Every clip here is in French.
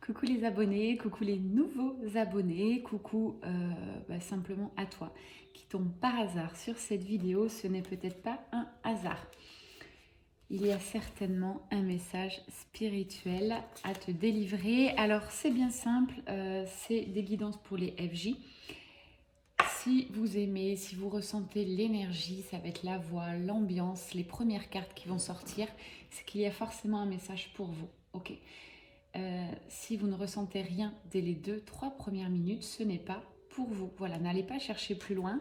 Coucou les abonnés, coucou les nouveaux abonnés, coucou simplement à toi qui tombe par hasard sur cette vidéo. Ce n'est peut-être pas un hasard. Il y a certainement un message spirituel à te délivrer. Alors c'est bien simple, c'est des guidances pour les FJ. Si vous aimez, si vous ressentez l'énergie, ça va être la voix, l'ambiance, les premières cartes qui vont sortir, c'est qu'il y a forcément un message pour vous. Ok. Si vous ne ressentez rien dès les 2-3 premières minutes, ce n'est pas pour vous. Voilà, n'allez pas chercher plus loin.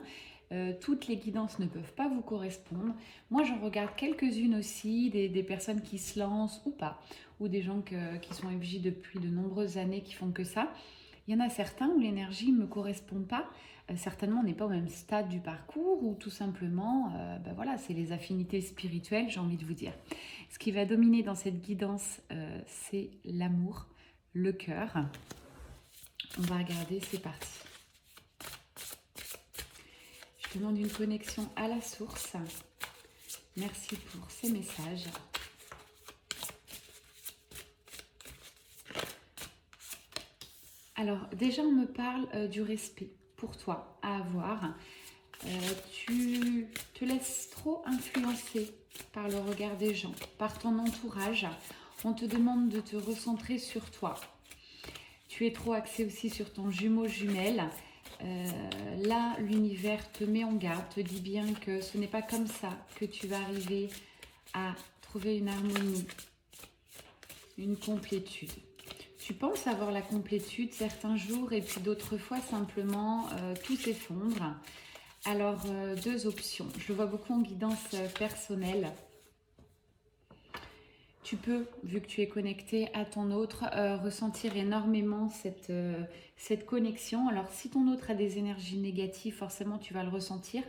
Toutes les guidances ne peuvent pas vous correspondre. Moi, j'en regarde quelques-unes aussi, des personnes qui se lancent ou pas, ou des gens qui sont FJ depuis de nombreuses années qui font que ça. Il y en a certains où l'énergie ne me correspond pas. Certainement, on n'est pas au même stade du parcours ou tout simplement, voilà, c'est les affinités spirituelles, j'ai envie de vous dire. Ce qui va dominer dans cette guidance, c'est l'amour, le cœur. On va regarder, c'est parti. Je demande une connexion à la source. Merci pour ces messages. Alors, déjà, on me parle du respect pour toi à avoir. Tu te laisses trop influencer par le regard des gens, par ton entourage. On te demande de te recentrer sur toi. Tu es trop axé aussi sur ton jumeau jumelle. Là, l'univers te met en garde, te dit bien que ce n'est pas comme ça que tu vas arriver à trouver une harmonie, une complétude. Tu penses avoir la complétude certains jours et puis d'autres fois simplement tout s'effondre. Alors, deux options. Je le vois beaucoup en guidance personnelle. Tu peux, vu que tu es connecté à ton autre, ressentir énormément cette connexion. Alors, si ton autre a des énergies négatives, forcément, tu vas le ressentir.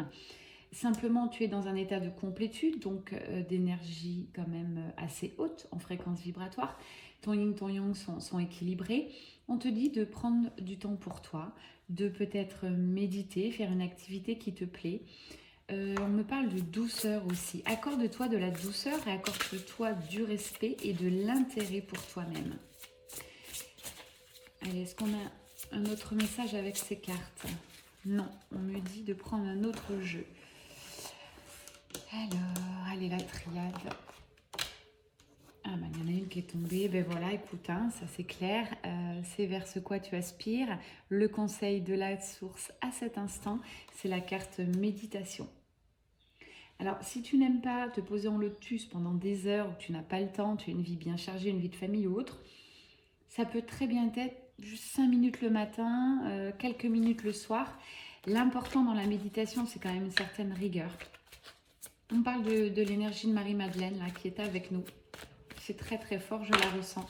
Simplement, tu es dans un état de complétude, donc d'énergie quand même assez haute en fréquence vibratoire. Ton yin, ton yang sont équilibrés. On te dit de prendre du temps pour toi, de peut-être méditer, faire une activité qui te plaît. On me parle de douceur aussi. Accorde-toi de la douceur et accorde-toi du respect et de l'intérêt pour toi-même. Allez, est-ce qu'on a un autre message avec ces cartes? Non, on me dit de prendre un autre jeu. Alors, allez, la triade. Ah ben, il y en a une qui est tombée. Ben voilà, écoute, hein, ça c'est clair. C'est vers ce quoi tu aspires. Le conseil de la source à cet instant, c'est la carte méditation. Alors, si tu n'aimes pas te poser en lotus pendant des heures, où tu n'as pas le temps, tu as une vie bien chargée, une vie de famille ou autre, ça peut très bien être juste 5 minutes le matin, quelques minutes le soir. L'important dans la méditation, c'est quand même une certaine rigueur. On parle de l'énergie de Marie-Madeleine là, qui est avec nous. C'est très très fort, je la ressens.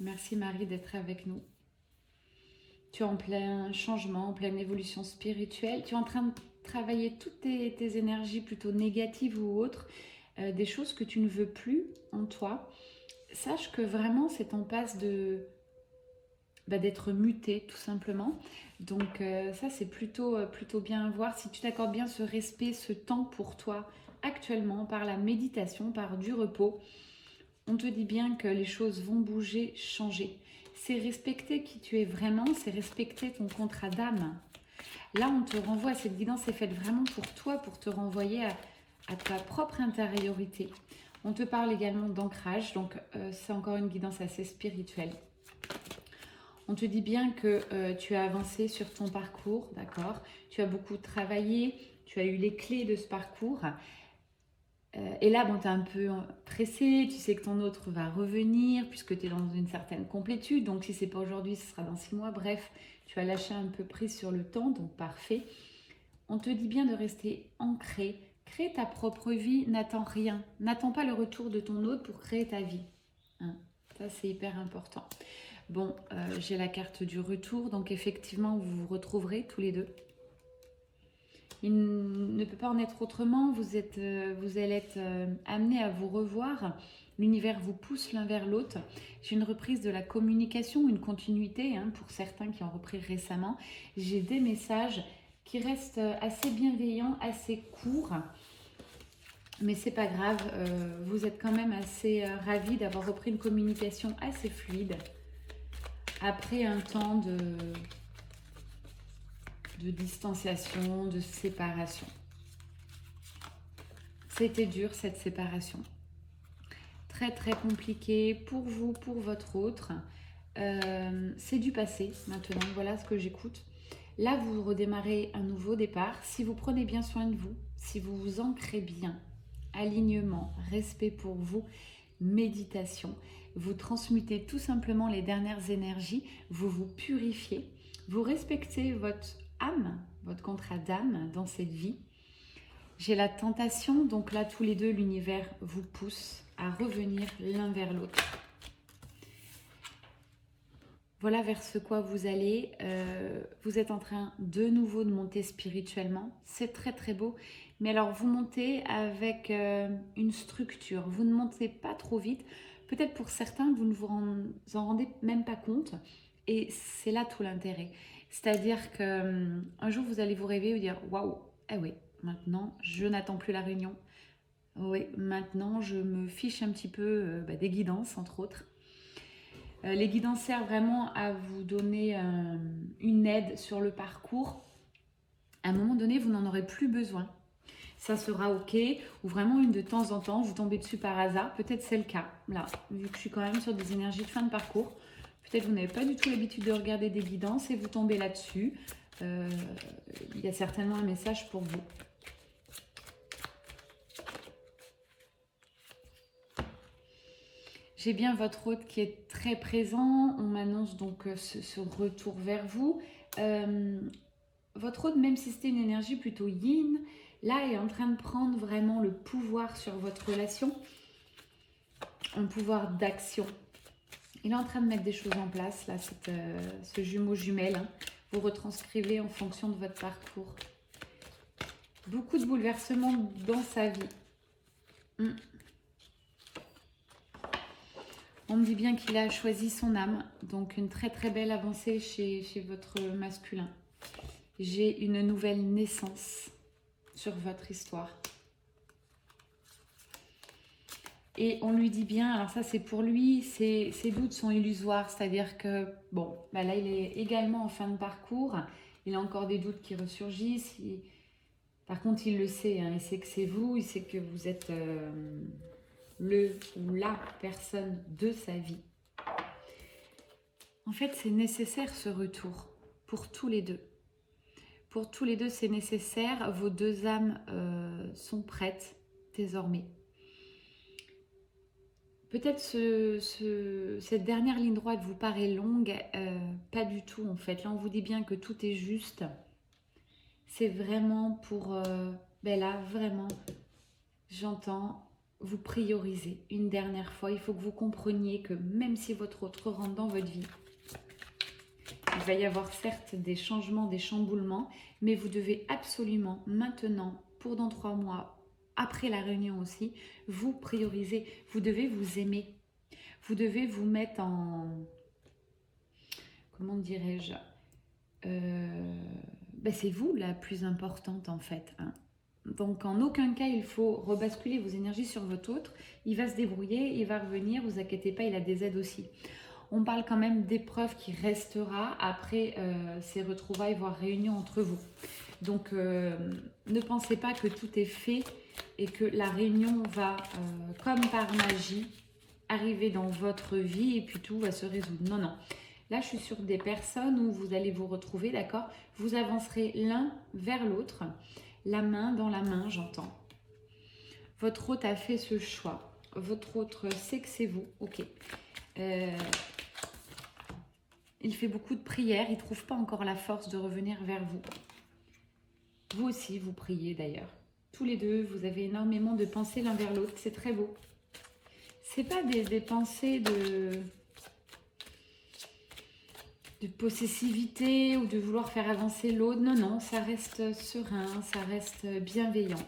Merci Marie d'être avec nous. Tu es en plein changement, en pleine évolution spirituelle. Tu es en train de travailler toutes tes énergies plutôt négatives ou autres, des choses que tu ne veux plus en toi. Sache que vraiment c'est en passe d'être muté tout simplement. Donc ça c'est plutôt bien à voir. Si tu t'accordes bien ce respect, ce temps pour toi actuellement par la méditation, par du repos, on te dit bien que les choses vont bouger, changer. C'est respecter qui tu es vraiment, c'est respecter ton contrat d'âme. Là, on te renvoie, cette guidance est faite vraiment pour toi, pour te renvoyer à ta propre intériorité. On te parle également d'ancrage, donc c'est encore une guidance assez spirituelle. On te dit bien que tu as avancé sur ton parcours, d'accord? Tu as beaucoup travaillé, tu as eu les clés de ce parcours. Et là, bon, tu es un peu pressé, tu sais que ton autre va revenir puisque tu es dans une certaine complétude. Donc, si ce n'est pas aujourd'hui, ce sera dans 6 mois. Bref, tu as lâché un peu prise sur le temps, donc parfait. On te dit bien de rester ancré. Crée ta propre vie, n'attends rien. N'attends pas le retour de ton autre pour créer ta vie. Hein, ça, c'est hyper important. Bon, j'ai la carte du retour. Donc, effectivement, vous vous retrouverez tous les deux. Il ne peut pas en être autrement, vous allez être amenés à vous revoir, l'univers vous pousse l'un vers l'autre. J'ai une reprise de la communication, une continuité pour certains qui ont repris récemment. J'ai des messages qui restent assez bienveillants, assez courts, mais c'est pas grave, vous êtes quand même assez ravis d'avoir repris une communication assez fluide après un temps de distanciation, de séparation. C'était dur cette séparation. Très très compliqué pour vous, pour votre autre. C'est du passé maintenant, voilà ce que j'écoute. Là, vous redémarrez un nouveau départ. Si vous prenez bien soin de vous, si vous vous ancrez bien, alignement, respect pour vous, méditation, vous transmutez tout simplement les dernières énergies, vous vous purifiez, vous respectez votre âme, votre contrat d'âme dans cette vie. J'ai la tentation, donc là tous les deux l'univers vous pousse à revenir l'un vers l'autre. Voilà vers ce quoi vous allez. Vous êtes en train de nouveau de monter spirituellement. C'est très très beau. Mais alors vous montez avec une structure. Vous ne montez pas trop vite. Peut-être pour certains, vous ne vous en rendez même pas compte. Et c'est là tout l'intérêt. C'est-à-dire qu'un jour, vous allez vous réveiller et vous dire « Waouh, eh oui, maintenant, je n'attends plus la réunion. Oui, maintenant, je me fiche un petit peu des guidances, entre autres. » Les guidances servent vraiment à vous donner une aide sur le parcours. À un moment donné, vous n'en aurez plus besoin. Ça sera ok, ou vraiment une de temps en temps, vous tombez dessus par hasard. Peut-être c'est le cas, là, vu que je suis quand même sur des énergies de fin de parcours. Peut-être vous n'avez pas du tout l'habitude de regarder des guidances et vous tombez là-dessus. Il y a certainement un message pour vous. J'ai bien votre hôte qui est très présent. On m'annonce donc ce retour vers vous. Votre hôte, même si c'était une énergie plutôt yin, là est en train de prendre vraiment le pouvoir sur votre relation. Un pouvoir d'action. Il est en train de mettre des choses en place, là, ce jumeau jumelle. Hein. Vous retranscrivez en fonction de votre parcours. Beaucoup de bouleversements dans sa vie. On me dit bien qu'il a choisi son âme, donc une très très belle avancée chez votre masculin. J'ai une nouvelle naissance sur votre histoire. Et on lui dit bien, alors ça c'est pour lui, ses doutes sont illusoires, c'est-à-dire que, bon, bah là il est également en fin de parcours, il a encore des doutes qui ressurgissent, par contre il le sait, hein, il sait que c'est vous, il sait que vous êtes le ou la personne de sa vie. En fait, c'est nécessaire ce retour pour tous les deux. Pour tous les deux, c'est nécessaire. Vos deux âmes sont prêtes désormais. Peut-être cette dernière ligne droite vous paraît longue, pas du tout en fait. Là, on vous dit bien que tout est juste. C'est vraiment pour... là, vraiment, j'entends vous prioriser une dernière fois. Il faut que vous compreniez que même si votre autre rentre dans votre vie, il va y avoir certes des changements, des chamboulements, mais vous devez absolument maintenant, pour dans 3 mois, après la réunion aussi, vous prioriser. Vous devez vous aimer. Vous devez vous mettre en... Comment dirais-je c'est vous la plus importante en fait. Hein. Donc en aucun cas il faut rebasculer vos énergies sur votre autre. Il va se débrouiller, il va revenir, vous inquiétez pas, il a des aides aussi. On parle quand même d'épreuve qui restera après ces retrouvailles, voire réunions entre vous. Donc ne pensez pas que tout est fait et que la réunion va, comme par magie, arriver dans votre vie et puis tout va se résoudre. Non, non. Là, je suis sur des personnes où vous allez vous retrouver, d'accord? Vous avancerez l'un vers l'autre, la main dans la main, j'entends. Votre hôte a fait ce choix. Votre autre sait que c'est vous, ok. Il fait beaucoup de prières, il ne trouve pas encore la force de revenir vers vous. Vous aussi, vous priez d'ailleurs. Tous les deux, vous avez énormément de pensées l'un vers l'autre, c'est très beau. Ce n'est pas des pensées de possessivité ou de vouloir faire avancer l'autre. Non, non, ça reste serein, ça reste bienveillant.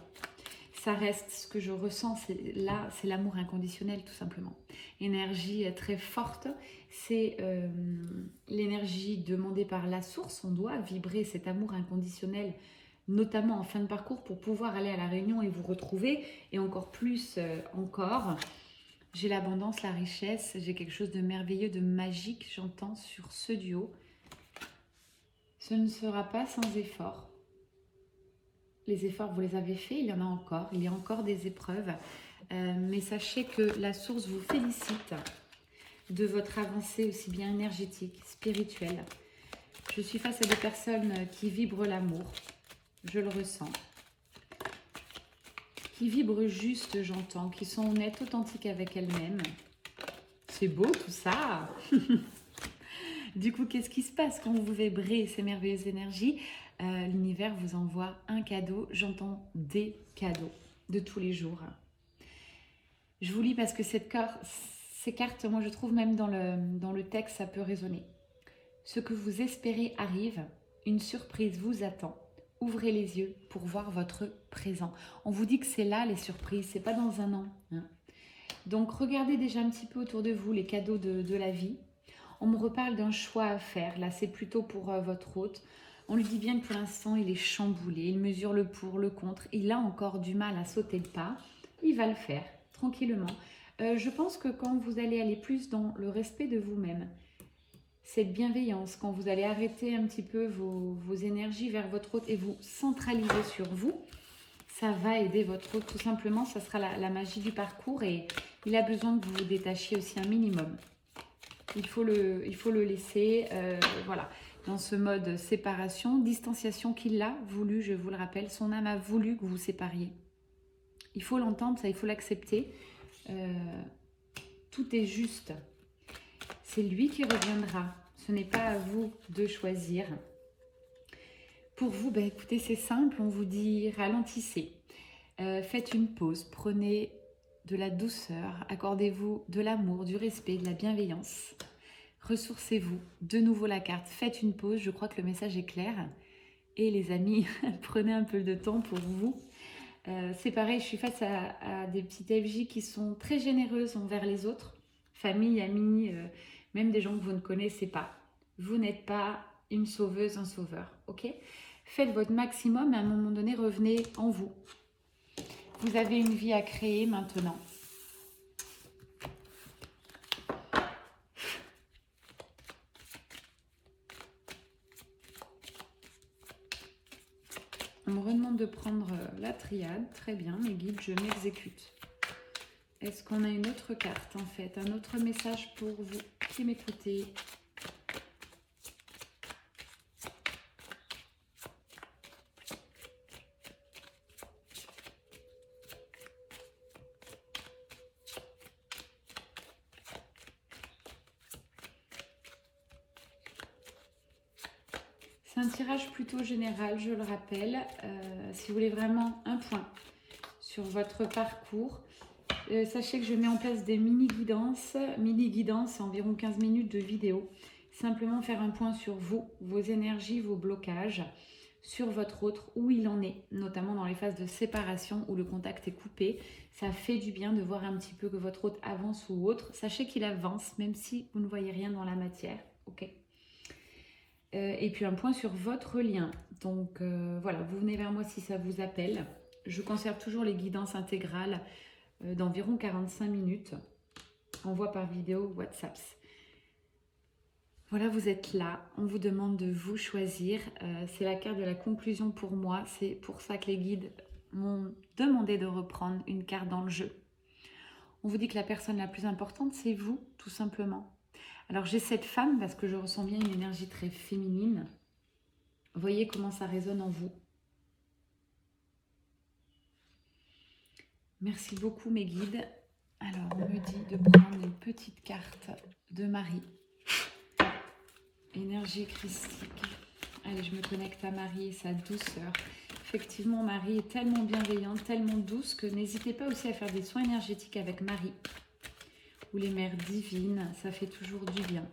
Ça reste ce que je ressens, c'est l'amour inconditionnel tout simplement. Énergie très forte, c'est l'énergie demandée par la source. On doit vibrer cet amour inconditionnel, notamment en fin de parcours, pour pouvoir aller à la réunion et vous retrouver, et encore plus encore. J'ai l'abondance, la richesse, j'ai quelque chose de merveilleux, de magique, j'entends sur ce duo. Ce ne sera pas sans effort. Les efforts, vous les avez faits, il y en a encore, il y a encore des épreuves. Mais sachez que la source vous félicite de votre avancée aussi bien énergétique, spirituelle. Je suis face à des personnes qui vibrent l'amour, je le ressens. Qui vibrent juste, j'entends, qui sont honnêtes, authentiques avec elles-mêmes. C'est beau tout ça. Du coup, qu'est-ce qui se passe quand vous vibrez ces merveilleuses énergies? L'univers vous envoie un cadeau, j'entends des cadeaux de tous les jours. Je vous lis parce que ces cartes, moi je trouve même dans le texte, ça peut résonner. Ce que vous espérez arrive, une surprise vous attend. Ouvrez les yeux pour voir votre présent. On vous dit que c'est là les surprises, c'est pas dans un an. Hein. Donc regardez déjà un petit peu autour de vous les cadeaux de la vie. On me reparle d'un choix à faire. Là, c'est plutôt pour votre hôte. On lui dit bien que pour l'instant, il est chamboulé. Il mesure le pour, le contre. Il a encore du mal à sauter le pas. Il va le faire tranquillement. Je pense que quand vous allez aller plus dans le respect de vous-même, cette bienveillance, quand vous allez arrêter un petit peu vos énergies vers votre hôte et vous centraliser sur vous, ça va aider votre hôte tout simplement. Ça sera la magie du parcours et il a besoin que vous vous détachiez aussi un minimum. Il faut le laisser, voilà, dans ce mode séparation, distanciation qu'il a voulu, je vous le rappelle, son âme a voulu que vous vous sépariez. Il faut l'entendre, ça, il faut l'accepter. Tout est juste. C'est lui qui reviendra. Ce n'est pas à vous de choisir. Pour vous, ben, écoutez, c'est simple, on vous dit ralentissez. Faites une pause, prenez de la douceur, accordez-vous de l'amour, du respect, de la bienveillance. Ressourcez-vous, de nouveau la carte, faites une pause, je crois que le message est clair. Et les amis, prenez un peu de temps pour vous. C'est pareil, je suis face à des petites FJ qui sont très généreuses envers les autres, famille, amis, même des gens que vous ne connaissez pas. Vous n'êtes pas une sauveuse, un sauveur, ok? Faites votre maximum et à un moment donné, revenez en vous. Vous avez une vie à créer maintenant. On me redemande de prendre la triade. Très bien, mes guides, je m'exécute. Est-ce qu'on a une autre carte, en fait? Un autre message pour vous qui m'écoutez? C'est un tirage plutôt général, je le rappelle. Si vous voulez vraiment un point sur votre parcours, sachez que je mets en place des mini-guidances, environ 15 minutes de vidéo. Simplement faire un point sur vous, vos énergies, vos blocages, sur votre autre, où il en est, notamment dans les phases de séparation où le contact est coupé. Ça fait du bien de voir un petit peu que votre autre avance ou autre. Sachez qu'il avance, même si vous ne voyez rien dans la matière. Ok. Et puis un point sur votre lien. Donc voilà, vous venez vers moi si ça vous appelle. Je conserve toujours les guidances intégrales d'environ 45 minutes. Envoi par vidéo WhatsApp. Voilà, vous êtes là. On vous demande de vous choisir. C'est la carte de la conclusion pour moi. C'est pour ça que les guides m'ont demandé de reprendre une carte dans le jeu. On vous dit que la personne la plus importante, c'est vous, tout simplement. Alors j'ai cette femme parce que je ressens bien une énergie très féminine. Voyez comment ça résonne en vous. Merci beaucoup mes guides. Alors on me dit de prendre une petite carte de Marie. Énergie christique. Allez, je me connecte à Marie et sa douceur. Effectivement, Marie est tellement bienveillante, tellement douce que n'hésitez pas aussi à faire des soins énergétiques avec Marie. Ou les mères divines, ça fait toujours du bien.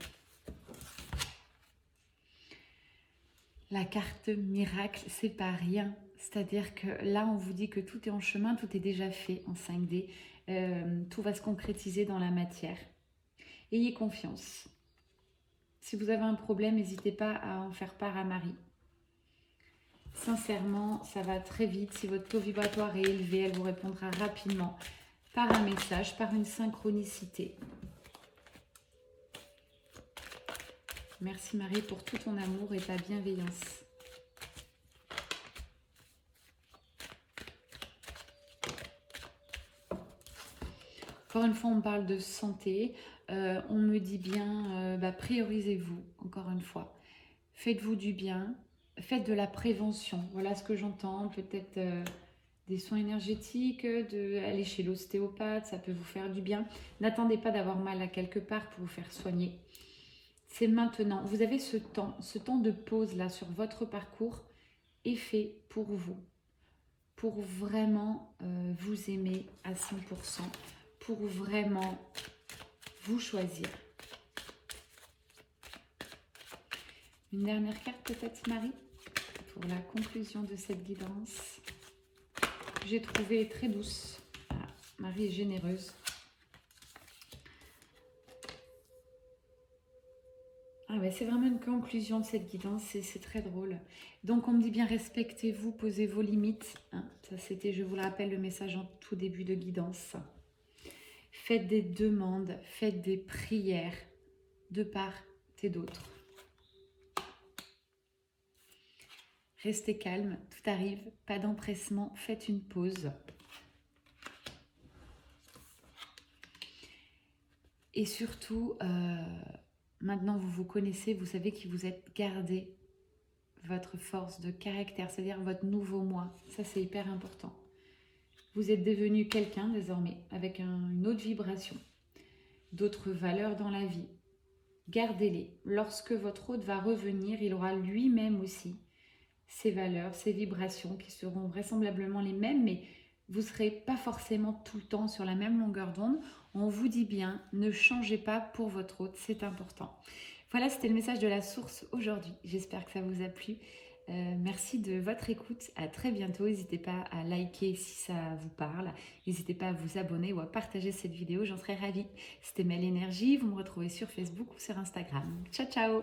La carte miracle, c'est pas rien. C'est-à-dire que là, on vous dit que tout est en chemin, tout est déjà fait en 5D. Tout va se concrétiser dans la matière. Ayez confiance. Si vous avez un problème, n'hésitez pas à en faire part à Marie. Sincèrement, ça va très vite. Si votre taux vibratoire est élevé, elle vous répondra rapidement. par un message, par une synchronicité. Merci Marie pour tout ton amour et ta bienveillance. Encore une fois, on parle de santé. On me dit bien, priorisez-vous, encore une fois. Faites-vous du bien, faites de la prévention. Voilà ce que j'entends. Peut-être des soins énergétiques, aller chez l'ostéopathe, ça peut vous faire du bien. N'attendez pas d'avoir mal à quelque part pour vous faire soigner. C'est maintenant. Vous avez ce temps de pause là sur votre parcours est fait pour vous. Pour vraiment vous aimer à 100%. Pour vraiment vous choisir. Une dernière carte peut-être Marie, pour la conclusion de cette guidance. J'ai trouvé très douce. Ah, Marie est généreuse. Ah ouais, c'est vraiment une conclusion de cette guidance, c'est très drôle. Donc on me dit bien respectez-vous, posez vos limites. Hein, ça c'était, je vous le rappelle, le message en tout début de guidance. Faites des demandes, faites des prières de part et d'autre. Restez calme, tout arrive, pas d'empressement, faites une pause. Et surtout, maintenant vous vous connaissez, vous savez que vous êtes gardé votre force de caractère, c'est-à-dire votre nouveau moi. Ça c'est hyper important. Vous êtes devenu quelqu'un désormais avec une autre vibration, d'autres valeurs dans la vie. Gardez-les. Lorsque votre hôte va revenir, il aura lui-même aussi ses valeurs, ses vibrations qui seront vraisemblablement les mêmes, mais vous ne serez pas forcément tout le temps sur la même longueur d'onde. On vous dit bien, ne changez pas pour votre hôte, c'est important. Voilà, c'était le message de la source aujourd'hui. J'espère que ça vous a plu. Merci de votre écoute. À très bientôt. N'hésitez pas à liker si ça vous parle. N'hésitez pas à vous abonner ou à partager cette vidéo. J'en serais ravie. C'était Mel Énergie. Vous me retrouvez sur Facebook ou sur Instagram. Ciao, ciao!